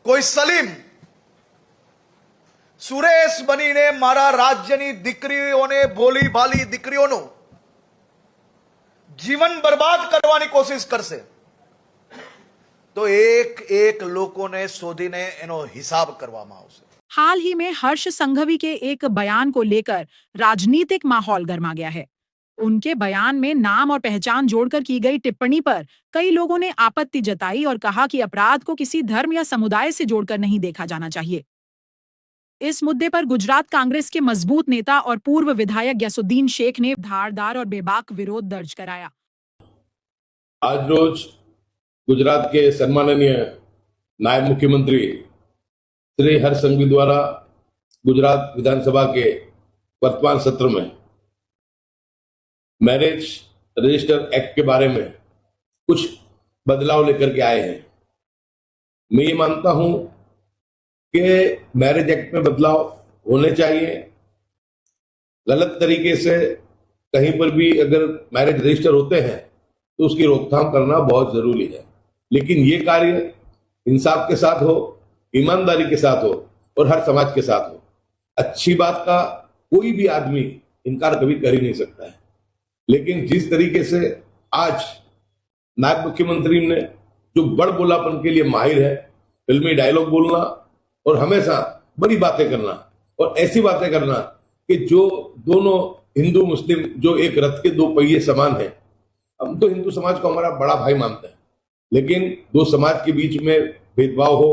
કોઈ સલીમ સુરેશ બનીને મારા રાજ્યની દીકરીઓને, ભોલી ભાલી દીકરીઓનું જીવન બરબાદ કરવાની કોશિશ કરશે તો એક એક લોકોને શોધીને એનો હિસાબ કરવામાં આવશે। हाल ही में हर्ष संघवी के एक बयान को लेकर राजनीतिक माहौल गर्मा गया है। उनके बयान में नाम और पहचान जोड़कर की गई टिप्पणी पर कई लोगों ने आपत्ति जताई और कहा कि अपराध को किसी धर्म या समुदाय से जोड़कर नहीं देखा जाना चाहिए। इस मुद्दे पर गुजरात कांग्रेस के मजबूत नेता और पूर्व विधायक गयासुद्दीन शेख ने धारदार और बेबाक विरोध दर्ज कराया। आज रोज गुजरात के सम्माननीय नायब मुख्यमंत्री श्री हर्ष संघवी द्वारा गुजरात विधानसभा के वर्तमान सत्र में मैरिज रजिस्टर एक्ट के बारे में कुछ बदलाव लेकर के आए हैं। मैं ये मानता हूं कि मैरिज एक्ट में बदलाव होने चाहिए। गलत तरीके से कहीं पर भी अगर मैरिज रजिस्टर होते हैं तो उसकी रोकथाम करना बहुत जरूरी है, लेकिन ये कार्य इंसाफ के साथ हो, ईमानदारी के साथ हो और हर समाज के साथ हो। अच्छी बात का कोई भी आदमी इनकार कभी कर ही नहीं सकता है, लेकिन जिस तरीके से आज नायब मुख्यमंत्री ने जो बड़ बोलापन के लिए माहिर है, फिल्मी डायलॉग बोलना और हमेशा बड़ी बातें करना और ऐसी बातें करना कि जो दोनों हिंदू मुस्लिम जो एक रथ के दो पहिए समान है। हम तो हिंदू समाज को हमारा बड़ा भाई मानते हैं, लेकिन दो समाज के बीच में भेदभाव हो,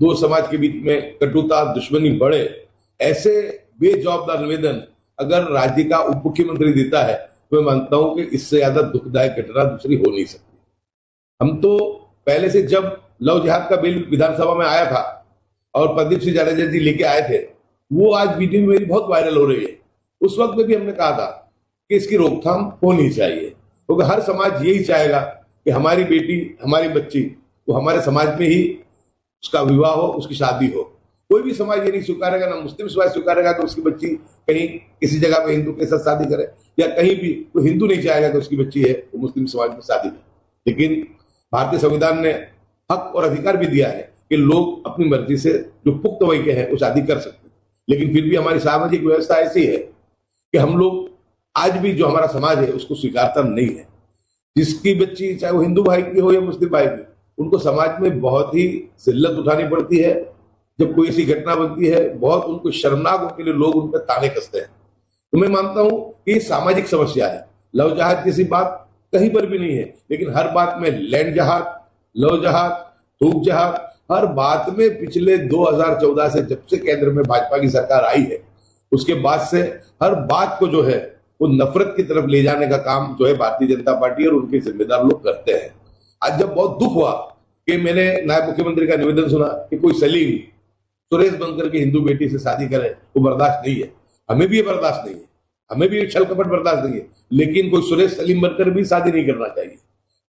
दो समाज के बीच में कटुता दुश्मनी बढ़े, ऐसे बेजवाबदार निवेदन अगर राज्य का उप मुख्यमंत्री देता है तो मैं मानता हूं कि इससे ज्यादा दुखदायक घटना दूसरी हो नहीं सकती। हम तो पहले से जब लव जिहाद का बिल विधानसभा में आया था और प्रदीप सिंह जाडेजा जी लेके आए थे, वो आज वीडियो मेरी बहुत वायरल हो रही है। उस वक्त में भी हमने कहा था कि इसकी रोकथाम होनी चाहिए, क्योंकि हर समाज यही चाहेगा कि हमारी बेटी, हमारी बच्ची वो हमारे समाज में ही उसका विवाह हो, उसकी शादी हो। कोई भी समाज ये नहीं स्वीकारेगा, ना मुस्लिम समाज स्वीकारेगा कि उसकी बच्ची कहीं किसी जगह पे हिंदू के साथ शादी करे, या कहीं भी कोई हिंदू नहीं चाहेगा कि उसकी बच्ची है वो मुस्लिम समाज में शादी करे। लेकिन भारतीय संविधान ने हक और अधिकार भी दिया है कि लोग अपनी मर्जी से जो पुख्त वय के हैं वो शादी कर सकते हैं। लेकिन फिर भी हमारी सामाजिक व्यवस्था ऐसी है कि हम लोग आज भी जो हमारा समाज है उसको स्वीकारता नहीं है। जिसकी बच्ची चाहे वो हिंदू भाई की हो या मुस्लिम भाई की, उनको समाज में बहुत ही जिल्लत उठानी पड़ती है। जब कोई ऐसी घटना बनती है, बहुत उनको शर्मनाक होने के लिए लोग उन पर ताने कसते हैं। तो मैं मानता हूं कि सामाजिक समस्या है। लव जहाज जैसी बात कहीं पर भी नहीं है, लेकिन हर बात में लैंड जहाज, लव जहाज, थूक जहाज, हर बात में पिछले 2014 से जब से केंद्र में भाजपा की सरकार आई है उसके बाद से हर बात को जो है वो नफरत की तरफ ले जाने का काम जो है भारतीय जनता पार्टी और उनके जिम्मेदार लोग करते हैं। आज जब बहुत दुख हुआ कि मैंने नायब मुख्यमंत्री का निवेदन सुना कि कोई सलीम सुरेश बनकर के हिंदू बेटी से शादी करे, वो बर्दाश्त नहीं है। हमें भी ये बर्दाश्त नहीं है, हमें भी छल कपट बर्दाश्त नहीं है, लेकिन कोई सुरेश सलीम बनकर भी शादी नहीं करना चाहिए।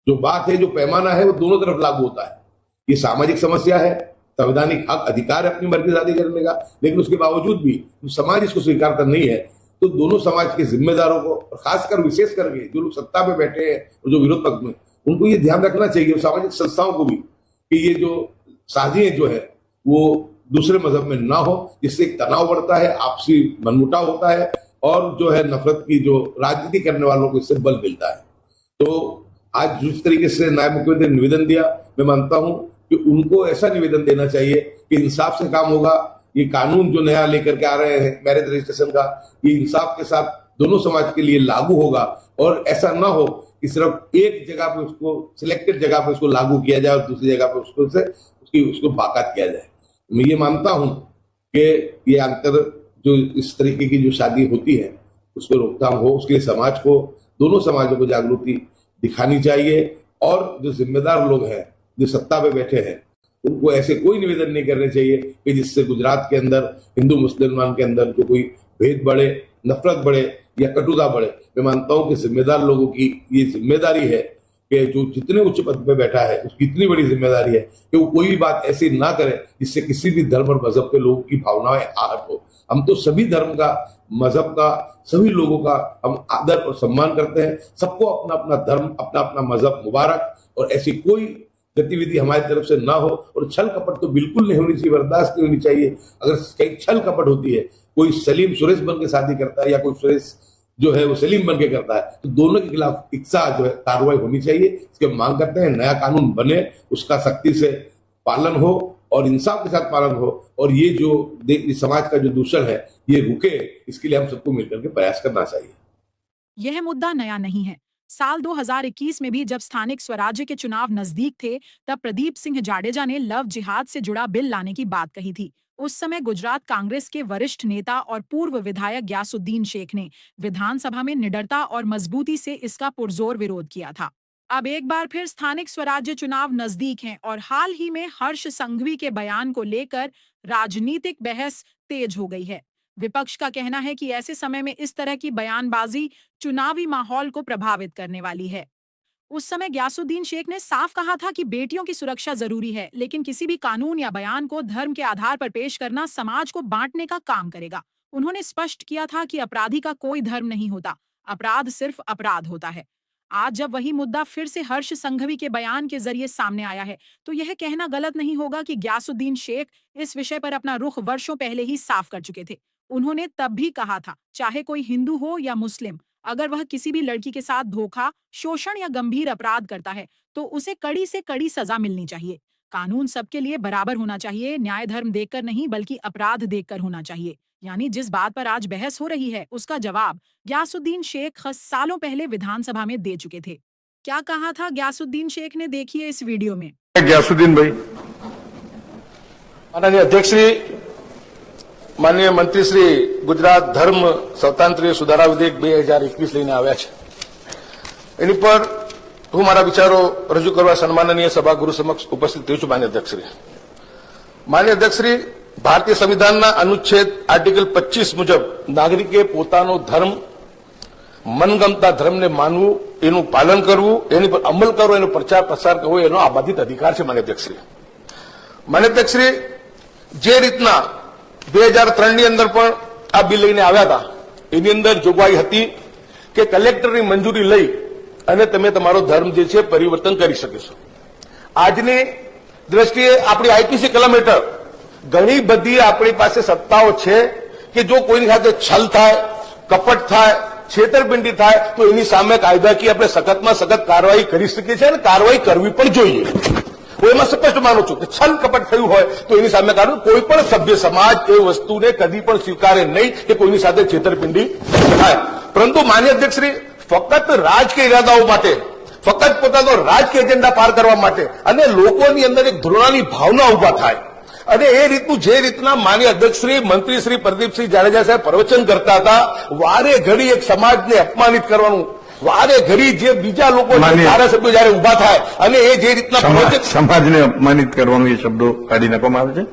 जो बात है, जो पैमाना है वो दोनों तरफ लागू होता है। ये सामाजिक समस्या है, संवैधानिक हक अधिकार है अपनी मर्जी शादी करने का, लेकिन उसके बावजूद भी समाज इसको स्वीकारता नहीं है। तो दोनों समाज के जिम्मेदारों को, खासकर विशेष करके जो लोग सत्ता में बैठे हैं और जो विरोध पक्ष में, उनको ये ध्यान रखना चाहिए, सामाजिक संस्थाओं को भी, कि ये जो शादियां जो है वो दूसरे मजहब में ना हो, जिससे एक तनाव बढ़ता है, आपसी मनमुटाव होता है और जो है नफरत की जो राजनीति करने वालों को इससे बल मिलता है। तो आज जिस तरीके से नायब मुख्यमंत्री ने निवेदन दिया, मैं मानता हूं कि उनको ऐसा निवेदन देना चाहिए कि इंसाफ से काम होगा। ये कानून जो नया लेकर के आ रहे हैं मैरिज रजिस्ट्रेशन का, ये इंसाफ के साथ दोनों समाज के लिए लागू होगा और ऐसा ना हो कि सिर्फ एक जगह पे उसको, सिलेक्टेड जगह पे उसको लागू किया जाए और दूसरी जगह पे उसको बाकात किया जाए। मैं ये मानता हूं कि ये अंतर जो इस तरीके की जो शादी होती है उसको रोकथाम हो, उसके लिए समाज को, दोनों समाजों को जागृति दिखानी चाहिए और जो जिम्मेदार लोग हैं, जो सत्ता पे बैठे हैं, उनको ऐसे कोई निवेदन नहीं करने चाहिए कि जिससे गुजरात के अंदर हिंदू मुसलमान के अंदर जो कोई भेद बढ़े, नफरत बढ़े या कटुता बढ़े। मैं मानता हूं कि जिम्मेदार लोगों की ये जिम्मेदारी है कि जो जितने उच्च पद पे बैठा है उसकी इतनी बड़ी जिम्मेदारी है कि वो कोई भी बात ऐसी ना करे जिससे किसी भी धर्म और मजहब के लोगों की भावनाएं आहत हो। हम तो सभी धर्म का, मजहब का, सभी लोगों का हम आदर और सम्मान करते हैं। सबको अपना अपना धर्म, अपना अपना मजहब मुबारक, और ऐसी कोई गतिविधि हमारी तरफ से ना हो, और छल कपट तो बिल्कुल नहीं होनी चाहिए, बर्दाश्त नहीं होनी चाहिए। अगर कहीं छल कपट होती है, कोई सलीम सुरेश बन के शादी करता है या कोई सुरेश जो है वो सलीम बन के करता है, तो दोनों के खिलाफ इक्सा जो है कार्रवाई होनी चाहिए। इसके मांग करते हैं नया कानून बने, उसका सख्ती से पालन हो और इंसाफ के साथ पालन हो, और ये जो समाज का जो दूषण है ये रुके, इसके लिए हम सबको मिलकर के प्रयास करना चाहिए। यह मुद्दा नया नहीं है। साल 2021 में भी जब स्थानिक स्वराज्य के चुनाव नजदीक थे, तब प्रदीप सिंह जाडेजा ने लव जिहाद से जुड़ा बिल लाने की बात कही थी। उस समय गुजरात कांग्रेस के वरिष्ठ नेता और पूर्व विधायक ग्यासुद्दीन शेख ने विधानसभा में निडरता और मजबूती से इसका पुरजोर विरोध किया था। अब एक बार फिर स्थानिक स्वराज्य चुनाव नजदीक हैं और हाल ही में हर्ष संघवी के बयान को लेकर राजनीतिक बहस तेज हो गई है। विपक्ष का कहना है कि ऐसे समय में इस तरह की बयानबाजी चुनावी माहौल को प्रभावित करने वाली है। उस समय ग्यासुद्दीन शेख ने साफ कहा था कि बेटियों की सुरक्षा जरूरी है, लेकिन किसी भी कानून या बयान को धर्म के आधार पर पेश करना समाज को बांटने का काम करेगा। उन्होंने स्पष्ट किया था कि अपराधी का कोई धर्म नहीं होता, अपराध सिर्फ अपराध होता है। आज जब वही मुद्दा फिर से हर्ष संघवी के बयान के जरिए सामने आया है, तो यह कहना गलत नहीं होगा कि ग्यासुद्दीन शेख इस विषय पर अपना रुख वर्षों पहले ही साफ कर चुके थे। उन्होंने तब भी कहा था, चाहे कोई हिंदू हो या मुस्लिम, अगर वह किसी भी लड़की के साथ धोखा, शोषण या गंभीर अपराध करता है तो उसे कड़ी से कड़ी सजा मिलनी चाहिए। कानून सबके लिए बराबर होना चाहिए, न्याय धर्म देखकर नहीं बल्कि अपराध देखकर होना चाहिए। यानी जिस बात पर आज बहस हो रही है उसका जवाब ग्यासुद्दीन शेख सालों पहले विधानसभा में दे चुके थे। क्या कहा था ग्यासुद्दीन शेख ने, देखिए इस वीडियो में। ग्यासुद्दीन भाई, माननीय अध्यक्ष श्री, माननीय मंत्री श्री ગુજરાત ધર્મ સ્વતંત્રીય સુધારા વિધેયક 2021 લઈને આવ્યા છે, એની પર હું મારા વિચારો રજૂ કરવા સન્માનનીય સભાગૃહ સમક્ષ ઉપસ્થિત થયો છું। માનનીય અધ્યક્ષ શ્રી, ભારતીય સંવિધાનના અનુચ્છેદ આર્ટિકલ 25 મુજબ નાગરિકે પોતાનો ધર્મ, મનગમતા ધર્મને માનવું, એનું પાલન કરવું, એની પર અમલ કરવો, એનો પ્રચાર પ્રસાર કરવો એનો આ બાધિત અધિકાર છે। માનનીય અધ્યક્ષ શ્રી, જે રીતના 2003 ની અંદર પણ આ બિલ લઈને આવ્યા હતા, એની અંદર જોગવાઈ હતી કે કલેક્ટરની મંજૂરી લઈ અને તમે તમારો ધર્મ જે છે પરિવર્તન કરી શકો છો। આજની દ્રષ્ટિએ આપણી આઈપીસી કલમ હેઠળ ઘણી બધી આપણી પાસે સત્તાઓ છે કે જો કોઈની સાથે છલ થાય, કપટ થાય, છેતરપિંડી થાય તો એની સામે કાયદાકીય આપણે સખતમાં સખત કાર્યવાહી કરી શકીએ છીએ અને કાર્યવાહી કરવી પણ જોઈએ। હું એમાં સ્પષ્ટ માનું છું કે છલ કપટ થયું હોય તો એની સામે કાઢવું। કોઈ પણ સભ્ય સમાજ એ વસ્તુને કદી પણ સ્વીકારે નહીં કે કોઈની સાથે છેતરપિંડી થાય। પરંતુ માન્ય અધ્યક્ષશ્રી, ફક્ત રાજકીય ઇરાદાઓ માટે, ફક્ત પોતાનો રાજકીય એજન્ડા પાર કરવા માટે અને લોકોની અંદર એક ધૃણાની ભાવના ઉભા થાય અને એ રીતનું જે રીતના માન્ય અધ્યક્ષશ્રી મંત્રી શ્રી પ્રદીપસિંહ જાડેજા સાહેબ પ્રવચન કરતા હતા, વારે ઘડી એક સમાજને અપમાનિત કરવાનું, વારે ઘડી જે બીજા લોકો ધારાસભ્યો જયારે ઉભા થાય અને એ જે રીતના સમાજને અપમાનિત કરવાનું એ શબ્દો કાઢી નાખવામાં આવે છે।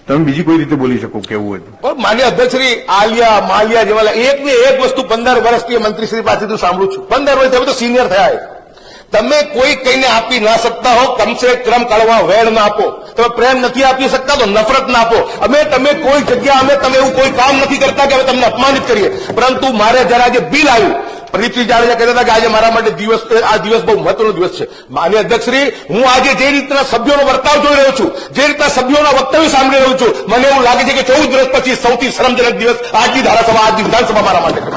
તમે બીજી કોઈ રીતે બોલી શકો કેવું હોય તો? માન્ય અધ્યક્ષશ્રી, આલિયા માલિયા જેવા એક ને એક વસ્તુ 15 વર્ષથી મંત્રીશ્રી પાસેથી સાંભળું છું। 15 વર્ષ તમે તો સિનિયર થયા છે, તમે કોઈ કઈને આપી ના શકતા હો, કમસે કમ કડવા વેણ ના આપો। તમે પ્રેમ નથી આપી શકતા તો નફરત ના આપો। તમે કોઈ જગ્યા તમે એવું કોઈ કામ નથી કરતા કે અમે તમને અપમાનિત કરીએ। પરંતુ મારે જરા જે બિલ આવ્યું, પ્રદીપસિંહ જાડેજા કહેતા હતા કે આજે મારા માટે આ દિવસ બહુ મહત્વનો દિવસ છે। માન્ય અધ્યક્ષશ્રી, હું આજે જે રીતના સભ્યોનો વર્તાવ જોઈ રહ્યો છું, જે રીતના સભ્યોના વક્તવ્ય સાંભળી રહ્યો છું, મને એવું લાગે છે કે 14 વર્ષ પછી સૌથી શરમજનક દિવસ આજની ધારાસભા, આજની વિધાનસભા મારા માટે છે।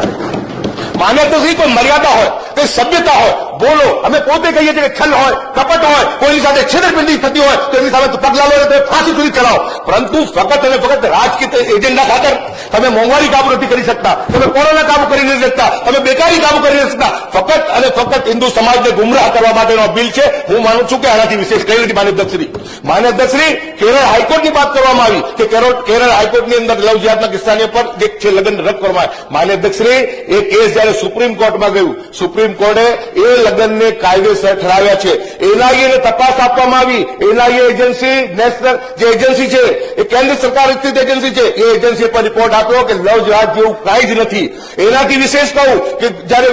માન્ય અધ્યક્ષશ્રી, કોઈ મર્યાદા હોય, કોઈ સભ્યતા હોય, બોલો। અમે પોતે કહીએ છીએ કે છલ હોય, કપટ હોય, કોઈની સાથે છેતરપિંડી થતી હોય તો એની સામે પગલાં લો, તમે ફાંસી સુધી ચલાવો। પરંતુ ફક્ત અને ફક્ત રાજકીય એજન્ડા ખાતર તમે મોંઘવારી કાબુ નથી કરી શકતા, તમે કોરોના કાબુ કરી નથી શકતા, તમે બેકારી કાબુ કરી નથી શકતા। ફક્ત અને ફક્ત હિન્દુ સમાજને ગુમરાહ કરવા માટેનો બિલ છે। હું માનું છું કે આનાથી વિશેષ કંઈ નથી। માન્ય અધ્યક્ષશ્રી, કેરળ હાઈકોર્ટની વાત કરવામાં આવી કે કેરળ હાઈકોર્ટની અંદર લવ જિહાદના કિસ્સાને પર એક છે લગ્ન રદ કરવામાં આવ્યા। માન્ય અધ્યક્ષશ્રી, એ કેસ જયારે સુપ્રીમ કોર્ટમાં ગયું, સુપ્રીમ કોર્ટે એ લગ્નને કાયદેસર ઠરાવ્યા છે। એનઆઈએ ને તપાસ આપવામાં આવી। એનઆઈએ એજન્સી, નેશનલ જે એજન્સી છે એ કેન્દ્ર સરકાર સ્થિત એજન્સી છે, એ એજન્સી પર રિપોર્ટ આપ્યો કે લવ જિહાદ જેવું કાંઈ જ નથી। એનાથી વિશેષ કહું કે જયારે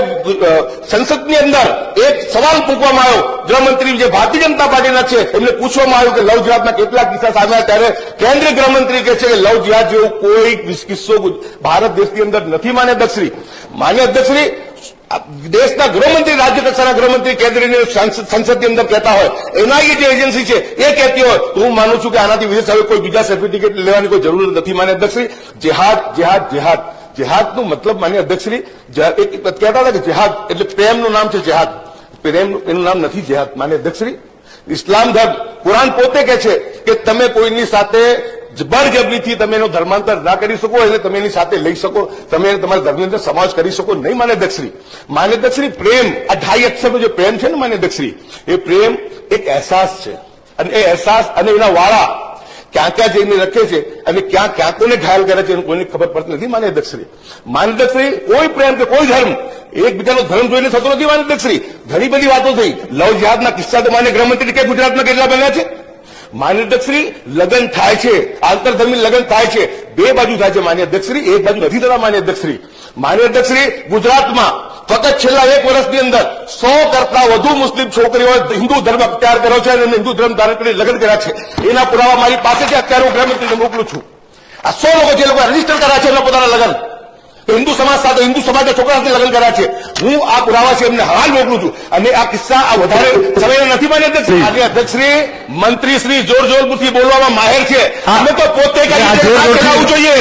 સંસદની અંદર એક સવાલ પૂછવામાં આવ્યો, ગૃહમંત્રી જે ભારતીય જનતા પાર્ટીના છે એમને પૂછવામાં આવ્યું કે લવ જિહાદના કેટલા કિસ્સા સામે આવ્યા, ત્યારે કેન્દ્રીય ગૃહમંત્રી કહે છે કે લવ જિહાદ જેવું કોઈ કિસ્સો ભારત દેશની અંદર નથી। માન્ય અધ્યક્ષશ્રી, દેશના ગૃહમંત્રી, રાજ્ય કક્ષાના ગૃહમંત્રી કેન્દ્રીય સંસદની અંદર કહેતા હોય, એનઆઈએ જે એજન્સી છે એ કહેતી હોય, તો હું માનું છું કે આનાથી વિશેષ હવે કોઈ બીજા સર્ટિફિકેટ લેવાની કોઈ જરૂર નથી. માન્ય અધ્યક્ષશ્રી, જેહાદનું મતલબ માન્ય અધ્યક્ષશ્રી કહેતા હતા કે જેહાદ એટલે પ્રેમનું નામ છે. જેહાદ પ્રેમ એનું નામ નથી. જેહાદ માન્ય અધ્યક્ષશ્રી, ઇસ્લામ ધર્મ, કુરાન પોતે કહે છે કે તમે કોઈની સાથે બળજબરીથી તમે એનો ધર્માંતર ના કરી શકો, એટલે તમે એની સાથે લઈ શકો, તમે તમારા ધર્મની અંદર સમાવેશ કરી શકો નહીં. માન્ય અધ્યક્ષશ્રી, પ્રેમ, આ 2.5 અક્ષરનો જે પ્રેમ છે ને માન્ય અધ્યક્ષશ્રી, એ પ્રેમ એક અહેસાસ છે, અને એ અહેસાસ અને એના વાળા ક્યાં ક્યાં જઈને રખે છે અને ક્યાં ક્યાં કોને ઘાયલ કરે છે એનું કોઈને ખબર પડતી નથી. માન્ય અધ્યક્ષશ્રી, કોઈ પ્રેમ કે કોઈ ધર્મ એકબીજાનો ધર્મ જોઈને થતો નથી. માન્ય અધ્યક્ષશ્રી, ઘણી બધી વાતો થઈ. લવ જિહાદના કિસ્સા તો માન્ય ગૃહમંત્રી કે ગુજરાતમાં કેટલા બન્યા છે. માન્ય અધ્યક્ષશ્રી, લગ્ન થાય છે, આંતરધર્મી લગ્ન થાય છે, બે બાજુ થાય છે. માન્ય અધ્યક્ષશ્રી, એક બાજુ નથી થતા. માન્ય અધ્યક્ષશ્રી, ગુજરાતમાં ફક્ત છેલ્લા 1 વર્ષની અંદર 100 કરતા વધુ મુસ્લિમ છોકરીઓએ હિન્દુ ધર્મ અખ્તિયાર કર્યો છે અને હિન્દુ ધર્મ ધારણ કરીને લગ્ન કર્યા છે. એના પુરાવા મારી પાસે છે. અત્યારે હું ગૃહમંત્રીને મોકલું છું. આ 100 લોકો જે લોકો રજીસ્ટર કર્યા છે એમના પોતાના લગ્ન હિન્દુ સમાજ સાથે, હિન્દુ સમાજના છોકરા સાથે લગ્ન કર્યા છે. હું આ પુરાવા છે એમને હાલ મોકલું છું. અને આ કિસ્સા આ વધારે સમયના નથી. માન્ય અધ્યક્ષશ્રી, મંત્રીશ્રી જોર જોરથી બોલવામાં માહેર છે. અમે તો પોતે ચલાવવું જોઈએ.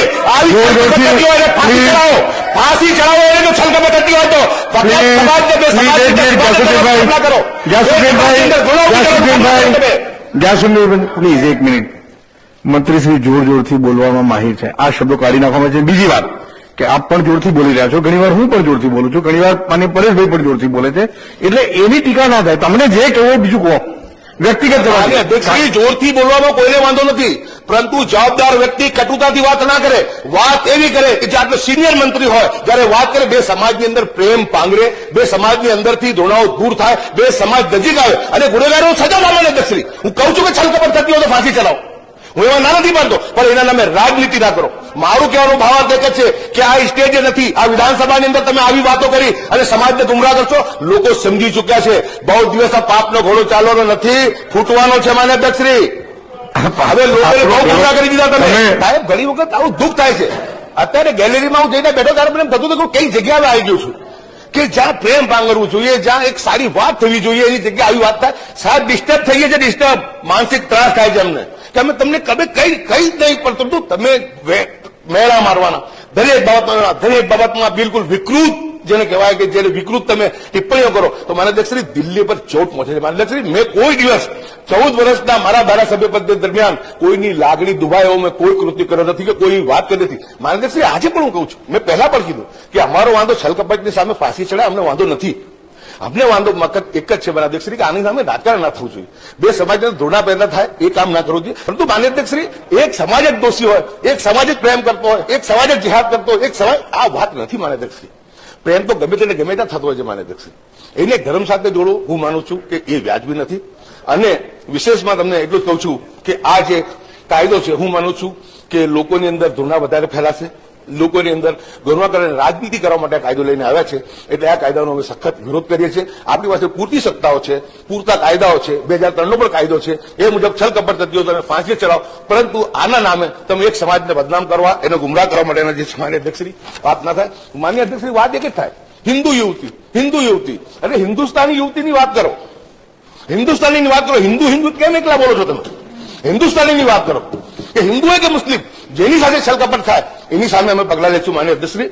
ફાંસી ચડાવો એને જો છલકપટ થતી હોય તો પ્લીઝ 1 મિનિટ. મંત્રીશ્રી જોરથી બોલવામાં માહિર છે, આ શબ્દો કાઢી નાખવામાં છે. બીજી વાત કે આપ પણ જોરથી બોલી રહ્યા છો, ઘણીવાર હું પણ જોરથી બોલું છું, ઘણીવાર માન્ય પરેશભાઈ પણ જોરથી બોલે છે, એટલે એની ટીકા ના થાય. તમને જે કહેવું બીજું કહો, વ્યક્તિગત જવાબ. અધ્યક્ષશ્રી, જોરથી બોલવામાં કોઈને વાંધો નથી, પરંતુ જવાબદાર વ્યક્તિ કટુતાથી વાત ના કરે. વાત એવી કરે કે જે આટલો સિનિયર મંત્રી હોય જયારે વાત કરે, બે સમાજની અંદર પ્રેમ પાંગરે, બે સમાજની અંદરથી ધોરણાઓ દૂર થાય, બે સમાજ નજીક આવે અને ગુનેગારો સજા મળે. અધ્યક્ષશ્રી, હું કહું છું કે છલકપટ થતી હોય તો ફાંસી ચલાવો, હું એવા ના નથી માનતો, પણ એના નામે રાજનીતિ ના કરો. મારું કહેવાનો ભાવાર્થ એક જ છે કે આ સ્ટેજ નથી, આ વિધાનસભાની અંદર તમે આવી વાતો કરી અને સમાજને ગુમરાહ કરશો. લોકો સમજી ચૂક્યા છે બહુ દિવસ આ પાપનો ઘોડો ચાલવાનો નથી, ફૂટવાનો છે. માન્ય અધ્યક્ષશ્રી, હવે લોકોને બહુ ગુમરાહ કરી દીધા તમે. સાહેબ, ઘણી વખત આવું દુઃખ થાય છે. અત્યારે ગેલેરીમાં હું જઈને બેઠો ત્યારે મને થતું હતું કે કઈ જગ્યાએ આવી ગયું છું કે જ્યાં પ્રેમ પાંગરવું જોઈએ, જ્યાં એક સારી વાત થવી જોઈએ, એની જગ્યાએ આવી વાત થાય. સાહેબ, ડિસ્ટર્બ થઈ ગયા છે, ડિસ્ટર્બ, માનસિક ત્રાસ થાય છે અમને કે અમે તમને કઈ નહીં પડતું. તમે મેળા મારવાના દરેક બાબતમાં બિલકુલ વિકૃત, જેને કહેવાય કે જેને વિકૃત તમે ટિપ્પણીઓ કરો તો મારા અધ્યક્ષશ્રી દિલ્હી પર ચોટ પહોંચે છે. મારા અધ્યક્ષશ્રી, મેં કોઈ દિવસ 14 વર્ષના મારા ધારાસભ્ય પદ દરમિયાન કોઈની લાગણી દુભાય એવો મેં કોઈ કૃત્ય કર્યો નથી કે કોઈ વાત કરી નથી. મારા અધ્યક્ષશ્રી, આજે પણ હું કહું છું, મેં પહેલા પણ કીધું કે અમારો વાંધો છલકપટની સામે ફાંસી ચડાય, અમને વાંધો નથી. અમને વાંધો મકત એક જ છે મારા અધ્યક્ષશ્રી કે આની સામે રાજકારણ ના થવું જોઈએ, બે સમાજને ધોરણા પેદા થાય એ કામ ના કરવું જોઈએ. પરંતુ માન્ય અધ્યક્ષશ્રી, એક સમાજ જ દોષી હોય, એક સમાજ જ પ્રેમ કરતો હોય, એક સમાજ જ જિહાદ કરતો હોય, એક સમાજ, આ વાત નથી. માન્ય અધ્યક્ષશ્રી, પ્રેમ તો ગમે તેને ગમે ત્યાં થતો હોય છે. માન્ય અધ્યક્ષશ્રી, એને ધર્મ સાથે જોડવું હું માનું છું કે એ વ્યાજબી નથી. અને વિશેષમાં તમને એટલું જ કહું છું કે આ જે કાયદો છે, હું માનું છું કે લોકોની અંદર ધોરણા વધારે ફેલાશે, લોકોની અંદર ગુનાહ કરીને રાજનીતિ કરવા માટે કાયદો લઈને આવ્યા છે. એટલે આ કાયદાનો અમે સખત વિરોધ કરીએ છીએ. આપણી પાસે પૂરતી સત્તાઓ છે, પૂરતા કાયદાઓ છે, 2003નો પણ કાયદો છે, એ મુજબ છલકપટ થતી હોય તમે ફાંસી ચલાવો. પરંતુ આના નામે તમે એક સમાજને બદનામ કરવા, એને ગુમરાહ કરવા માટેના જે માન્ય અધ્યક્ષશ્રી વાત ના થાય. માન્ય અધ્યક્ષશ્રી, વાત એક જ થાય, હિન્દુ યુવતી અને હિન્દુસ્તાની યુવતીની વાત કરો, હિન્દુસ્તાનીની વાત કરો. હિન્દુ કેમ એકલા બોલો છો તમે? હિન્દુસ્તાનીની વાત કરો કે હિન્દુ હોય કે મુસ્લિમ, જેની સાથે છલકપટ થાય એની સામે અમે પગલાં લઈશું. માન્ય અધ્યક્ષશ્રી,